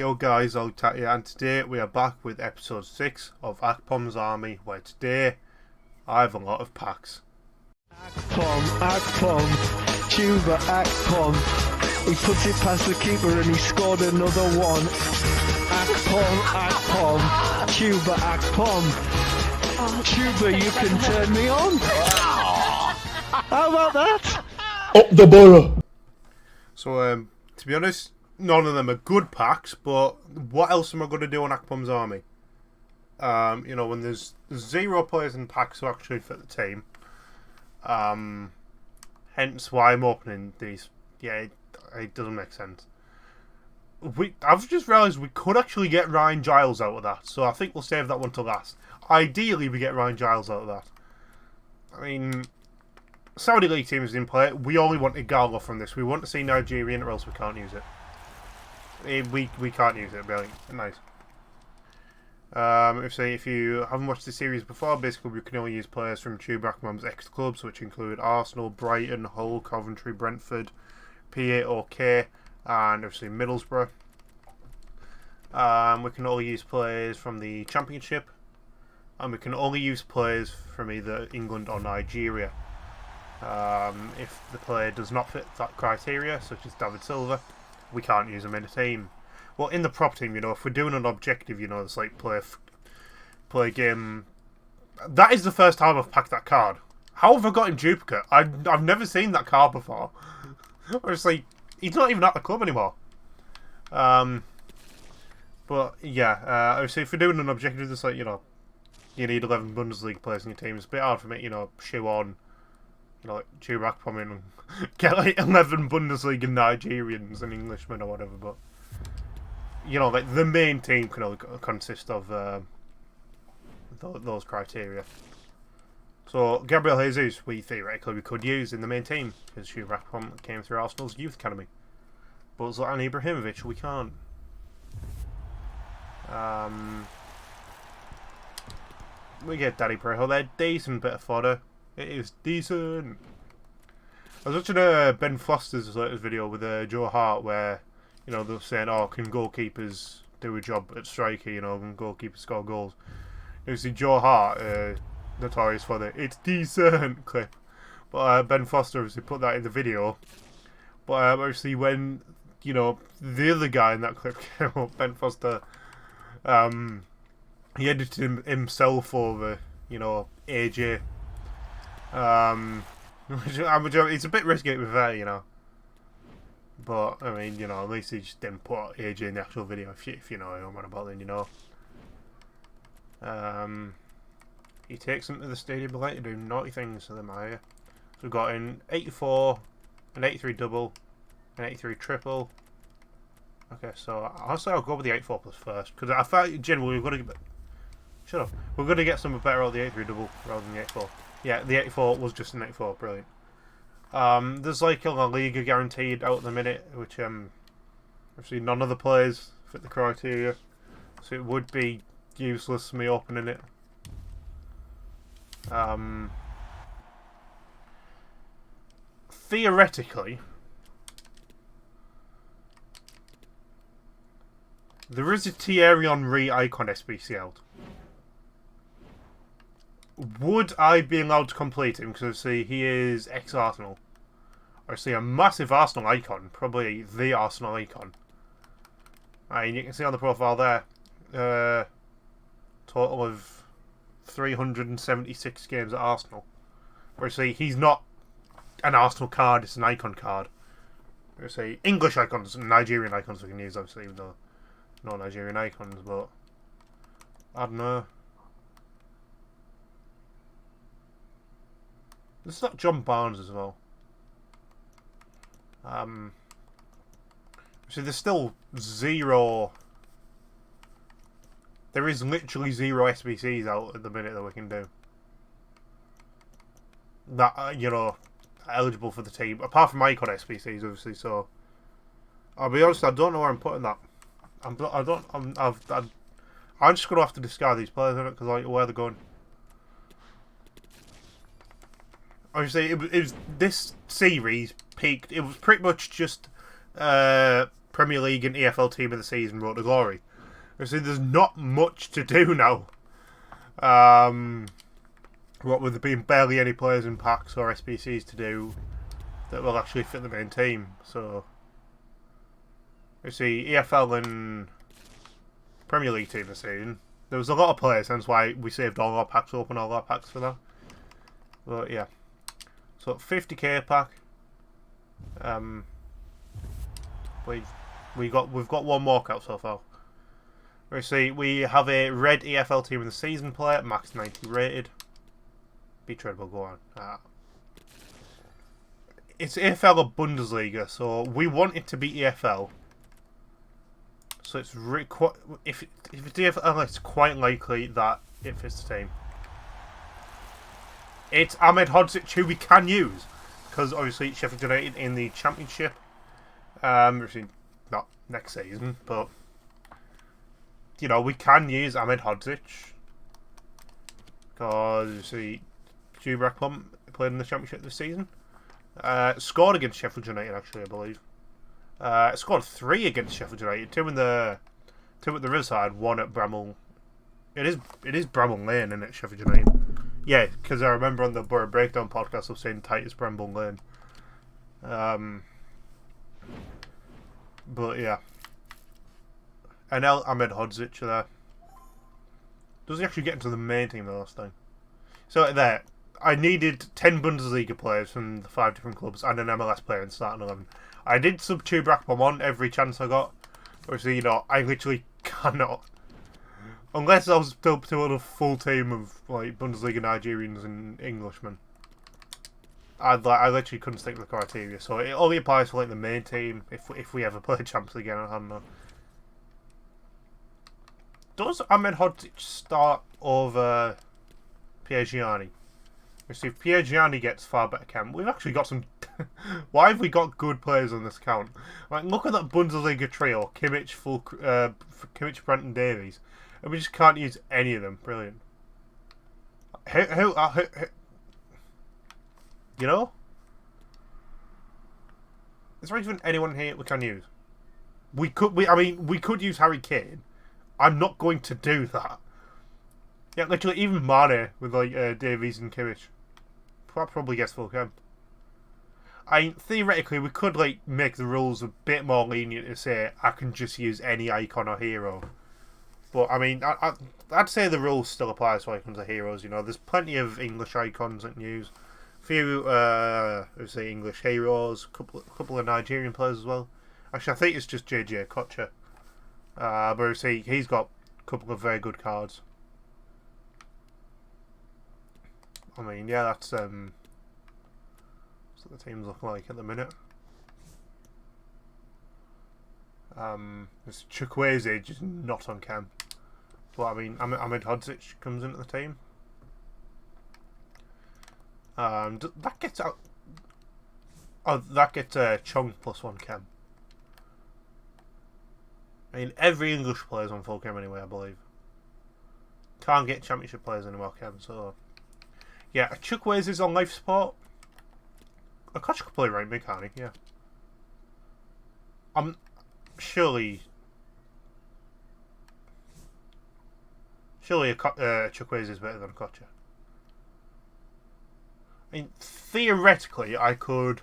Yo guys, I'll here, and today we are back with episode 6 of Akpom's Army, where today I have a lot of packs. Akpom, Tuba, Akpom. He puts it past the keeper and he scored another one. Akpom, Tuba, Akpom. Tuba, you can turn me on. How about that? Up the borough. So, to be honest, none of them are good packs, but what else am I going to do on Akpom's Army? When there's 0 players in packs who actually fit the team. Hence why I'm opening these. Yeah, it doesn't make sense. I've just realised we could actually get Ryan Giles out of that, so I think we'll save that one to last. Ideally, we get Ryan Giles out of that. I mean, Saudi League teams didn't play it. We only want Igalo from this. We want to see Nigerian, or else we can't use it. We can't use it, really. Nice. If you haven't watched the series before, basically we can only use players from Tuba Akpom's ex-clubs, which include Arsenal, Brighton, Hull, Coventry, Brentford, PAOK, and obviously Middlesbrough. We can only use players from the Championship, and we can only use players from either England or Nigeria. If the player does not fit that criteria, such as David Silva, we can't use them in a team. Well, in the prop team, if we're doing an objective, it's like play a game. That is the first time I've packed that card. How have I got in duplicate? I've never seen that card before. It's like, he's not even at the club anymore. But yeah, obviously if we're doing an objective, it's like, you need 11 Bundesliga players in your team. It's a bit hard for me, shoe on, like Tuba Akpom in and get like 11 Bundesliga Nigerians and Englishmen or whatever, but like the main team can only consist of those criteria. So Gabriel Jesus, we theoretically could use in the main team because Tuba Akpom came through Arsenal's youth academy, but Zlatan Ibrahimovic we can't. We get Daddy Prejo. They're decent bit of fodder. It is decent. I was watching Ben Foster's latest video with Joe Hart where, they were saying, can goalkeepers do a job at striker, can goalkeepers score goals? You see Joe Hart, notorious for the "it's decent" clip. But Ben Foster obviously put that in the video. But obviously when, the other guy in that clip came up, Ben Foster, he edited himself over, AJ. It's a bit risky with that, but I mean, at least he just didn't put AJ in the actual video. If you know what I'm on about, then he takes them to the stadium light to do naughty things to them. So we've got an 84, an 83 double, an 83 triple. Okay, so honestly, I'll go with the 84 plus first because I thought generally we're going to get. Shut up. We're going to get something better out of the 83 double rather than the 84. Yeah, the 84 was just an 84. Brilliant. There's like a La Liga guaranteed out at the minute, which obviously none of the players fit the criteria, so it would be useless me opening it. Theoretically, there is a Thierry Henry icon SBC out. Would I be allowed to complete him? Because obviously he is ex-Arsenal. Obviously a massive Arsenal icon. Probably the Arsenal icon. And you can see on the profile there. Total of 376 games at Arsenal. Obviously he's not an Arsenal card. It's an icon card. Obviously English icons and Nigerian icons we can use. Obviously even though no Nigerian icons. But I don't know. This is not John Barnes as well. So there's still 0. There is literally 0 SBCs out at the minute that we can do. That eligible for the team, apart from icon SBCs, obviously. So I'll be honest, I don't know where I'm putting that. I'm just gonna have to discard these players because where they're going. Obviously, it was this series peaked. It was pretty much just Premier League and EFL Team of the Season Road to Glory. So there's not much to do now. What with there being barely any players in packs or SBCs to do that will actually fit the main team. So you see, EFL and Premier League Team of the Season. There was a lot of players, hence why we saved all our packs, open all our packs for that. But yeah, so 50k pack. We've got one walkout so far. We see we have a red EFL Team of the Season player, max 90 rated. Be tradable, go on. It's EFL or Bundesliga, so we want it to be EFL. So it's if it's EFL, it's quite likely that it fits the team. It's Ahmed Hodzic, who we can use, because obviously Sheffield United in the Championship. Obviously not next season, but you know, we can use Ahmed Hodzic because you see Akpom played in the Championship this season. Scored against Sheffield United, actually, I believe. Scored 3 against Sheffield United, 2 at the Riverside, 1 at Bramall. It is Bramall Lane, isn't it, Sheffield United? Yeah, because I remember on the Borough Breakdown podcast I was saying Titus Bramall Lane. But yeah. And Ahmed Hodzic there. Does he actually get into the main team the last time? So there, I needed 10 Bundesliga players from the 5 different clubs and an MLS player in starting 11. I did sub Akpom on every chance I got. Obviously, you know, I literally cannot. Unless I was still on a full team of like Bundesliga Nigerians and Englishmen. I literally couldn't stick to the criteria. So it only applies for like the main team if we ever play Champions League again. I don't know. Does Ahmed Hodzic start over Piergiani? See, if Piergiani gets far better chem, we've actually got some. Why have we got good players on this count? Like, look at that Bundesliga trio: Kimmich, Kimmich, Brent, and Davies, and we just can't use any of them. Brilliant. Who you know? Is there even anyone here we can use? We could use Harry Kane. I'm not going to do that. Yeah, literally, even Mane with like Davies and Kimmich probably gets full chem. Theoretically, we could like make the rules a bit more lenient to say I can just use any icon or hero. But I mean, I'd say the rules still apply to icons or heroes. You know, there's plenty of English icons that can use. A few, say English heroes, couple of Nigerian players as well. Actually, I think it's just JJ Kocher. But see, he's got a couple of very good cards. I mean, yeah, that's what the teams look like at the minute. This Chukwueze just not on cam. But I mean, Ahmed Hodzic comes into the team. That gets out. Oh, that gets Chong +1 chem. I mean, every English player's on full chem anyway, I believe. Can't get Championship players anymore chem, so yeah, Chukwueze is on life support. A Koch could play right mid, can't he? Yeah. Surely Chukwueze is better than a Kocher. I mean, theoretically, I could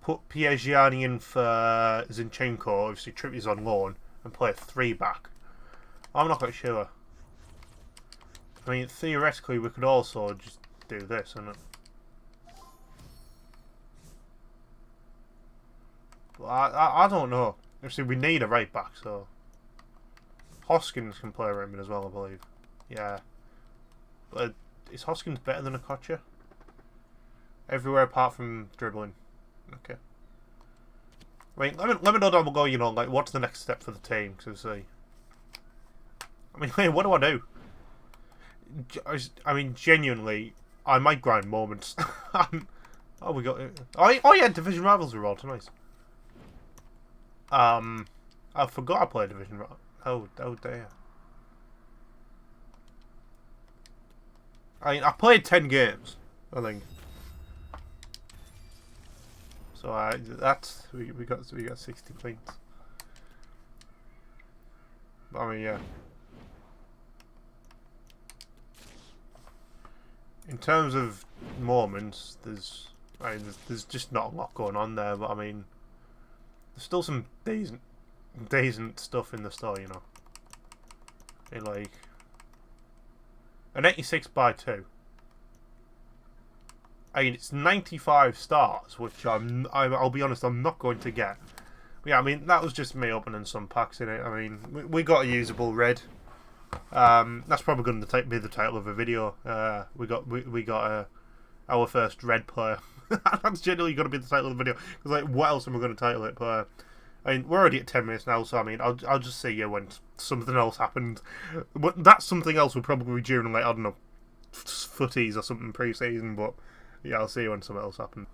put Piergiani in for Zinchenko. Obviously, Trippier's on loan and play a 3 back. I'm not quite sure. I mean, theoretically, we could also just do this, and I don't know. Obviously, we need a right back, so Hoskins can play right mid as well, I believe. Yeah, but is Hoskins better than a Kocher? Everywhere apart from dribbling. Okay. I mean, let me know down below. You know, like what's the next step for the team? Because see, I mean, hey, what do I do? I mean, genuinely, I might grind moments. Oh, we got. Oh yeah, Division Rivals are all nice. I forgot I played Division Rivals. Oh dear. I played 10 games, I think. So that's we got 60 points. I mean, yeah. In terms of moments, there's just not a lot going on there, but I mean, there's still some decent stuff in the store, you know. Like an 86x2. I mean, it's 95 stars, which I'll be honest, I'm not going to get. But yeah, I mean, that was just me opening some packs in it. I mean, we got a usable red. That's probably going to be the title of a video. We got our first red player. That's generally going to be the title of the video. Because like, what else am I going to title it? But I mean, we're already at 10 minutes now, so I mean, I'll just see you when something else happens. But that something else will probably be during, like, I don't know, footies or something pre-season. But yeah, I'll see you when something else happens.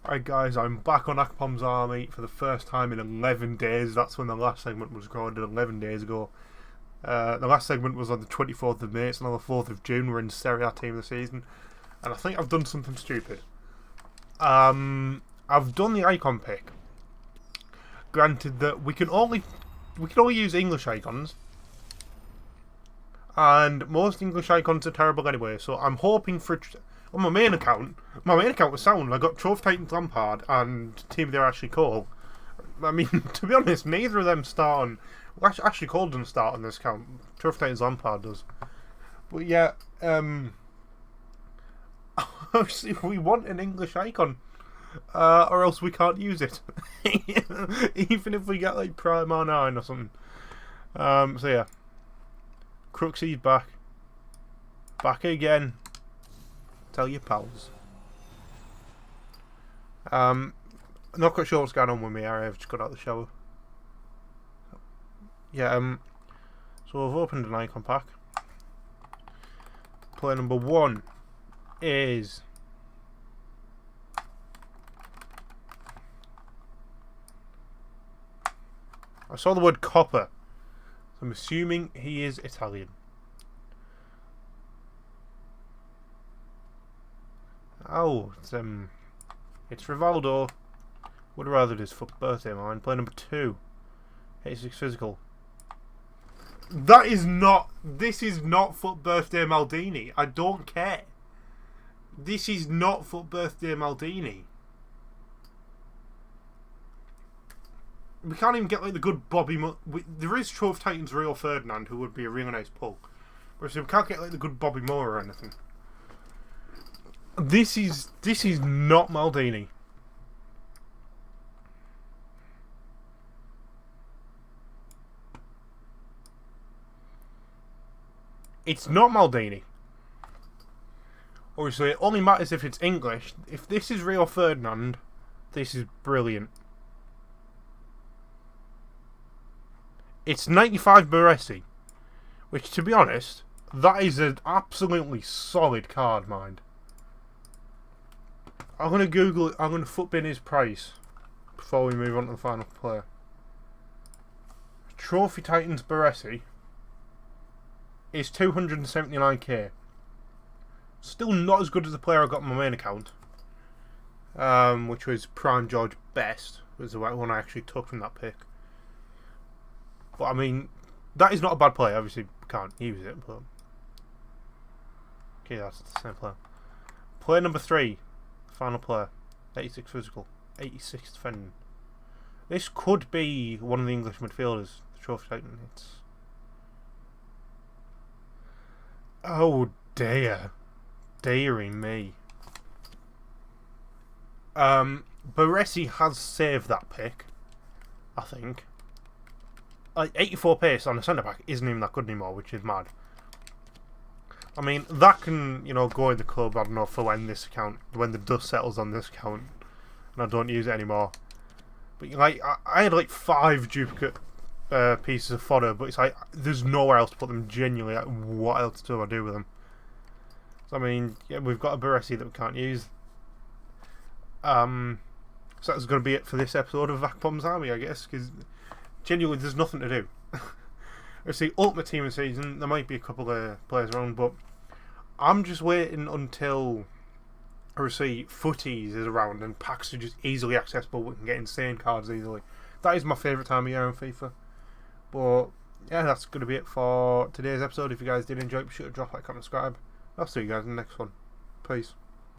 Alright guys, I'm back on Akpom's army for the first time in 11 days. That's when the last segment was recorded 11 days ago. The last segment was on the 24th of May, it's now the 4th of June. We're in Serie A team of the season. And I think I've done something stupid. I've done the icon pick. Granted that we can only use English icons. And most English icons are terrible anyway, so I'm hoping for... On my main account was sound. I got Trophy Titans Lampard and Team of the Year Ashley Cole. I mean, to be honest, neither of them start on... Well, Ashley Cole doesn't start on this account. Trophy Titans Lampard does. But yeah, obviously we want an English icon. Or else we can't use it. Even if we get like Prime R9 or something. So yeah. Cruxy's back. Back again. Tell your pals. Not quite sure what's going on with me. I've just got out of the shower. Yeah, so I've opened an icon pack. Player number 1 is... I saw the word copper. So I'm assuming he is Italian. Oh, it's Rivaldo. Would have rather his birthday mine. Player number 2. 86 physical. This is not Foot Birthday Maldini. I don't care. This is not Foot Birthday Maldini. We can't even get like the good Bobby... there is Trophy Titans Rio Ferdinand, who would be a really nice pull. But we can't get like the good Bobby Moore or anything. This is not Maldini. It's not Maldini. Obviously, it only matters if it's English. If this is Rio Ferdinand, this is brilliant. It's 95 Baresi, which, to be honest, that is an absolutely solid card, mind. I'm going to Google it. I'm going to footbin his price before we move on to the final player. Trophy Titans Baresi is 279k. Still not as good as the player I got on my main account, which was Prime George Best, was the one I actually took from that pick. But I mean, that is not a bad player. Obviously, can't use it. But okay, that's the same player. Player number 3, final player, 86 physical, 86 defending. This could be one of the English midfielders. The Trophy Titan. It's... oh dear. Deary me. Baresi has saved that pick, I think. 84 pace on a centre back isn't even that good anymore, which is mad. I mean, that can, you know, go in the club, I don't know, for when the dust settles on this account and I don't use it anymore. But like, I had like 5 duplicate pieces of fodder, but it's like, there's nowhere else to put them genuinely. Like, what else do I do with them? So I mean, yeah, we've got a Baresi that we can't use. So that's going to be it for this episode of Akpom's Army, I guess, because genuinely there's nothing to do. It's the ultimate team of the season. There might be a couple of players around, but I'm just waiting until footies is around and packs are just easily accessible. We can get insane cards easily. That is my favourite time of year in FIFA. But yeah, that's going to be it for today's episode. If you guys did enjoy it, be sure to drop a like, comment, subscribe. I'll see you guys in the next one. Peace.